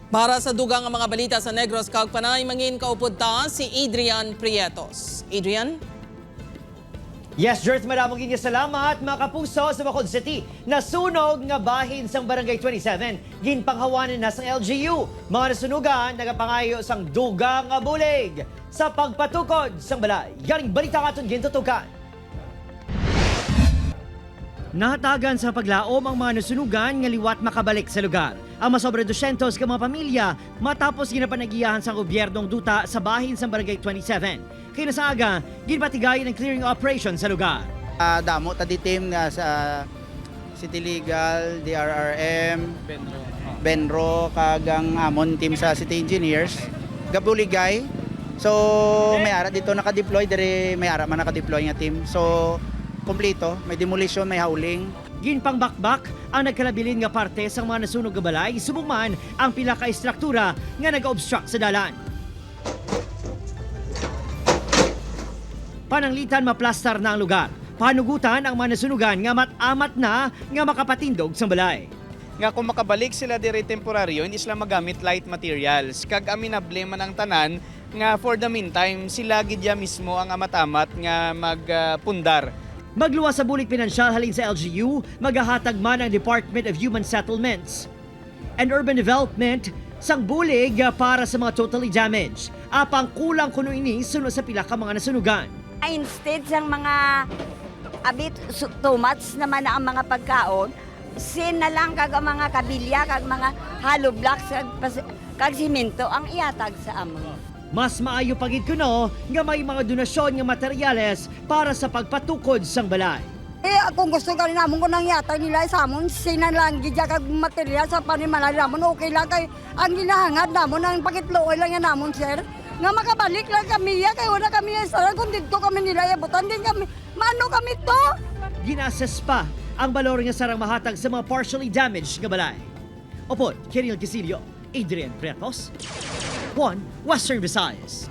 Para sa dugang ang mga balita sa Negros Kagpanay, mangin kaupod ta si Adrian Prietos. Adrian? Yes, Jert, maraming salamat mga kapuso sa Bacolod City. Nasunog nga bahin sang Barangay 27. Ginpanghawanan na sang LGU. Mga nasunugan, nagapangayo sang dugang nga bulig. Sa pagpatukod sang balay, yaring balita katon gintutukan. Nahatagan sa paglaom ang mga nasunugan nga liwat makabalik sa lugar. Ang masobra 200 ka mga pamilya matapos ginapanagiyahan sa gobyernong duta sa bahin sa Barangay 27. Kaya sa aga, ginbatigayan ang clearing operation sa lugar. Damo tadi team nga sa City Legal, DRRM, Benro, kagang amon team sa City Engineers, Gabuligay. So may ara dito naka-deploy, dere may ara man naka-deploy nga team. So kompleto, may demolition, may howling. Ginpangbakbak ang nagkalabilin nga parte sa mga nasunog nga balay, subong man ang pila ka istruktura nga nag-obstruct sa dalan. Pananglitan maplastar na ang lugar. Panugutan ang mga nasunugan nga mat-amat na nga makapatindog sa balay. Nga kung makabalik sila diri temporaryo, hindi sila magamit light materials. Kag aminable man ang tanan nga for the meantime sila gidya mismo ang amatamat nga magpundar. Magluwas sa bulik pinansyal halin sa LGU, maghahatag man ang Department of Human Settlements and Urban Development sang bulig para sa mga totally damaged. Apang kulang kuno ini sunod sa pila ka mga nasunugan. Instead ng mga abit too much naman na ang mga pagkaon, sin na lang kag ang mga kabilya, kag mga hollow blocks, kag simento ang iatag sa amon. Mas maayo pagid kuno nga may mga donasyon nga materyales para sa pagpatukod sang balay. Kung gusto ka rin namon ko nang yatag nila sa amon, sinan lang gidya kag material sa panimalay namon, okay lang kay ang ginahangad namon ang pakitloy lang yan namon, sir. Nga makabalik lang kami ya, kay wala kami sa kung dito kami nila yabutan din kami. Mano kami to? Ginases pa ang balor nga sarang mahatag sa mga partially damaged nga balay. Opod, Kirill Casilio, Adrian Prietos, One Western Visayas.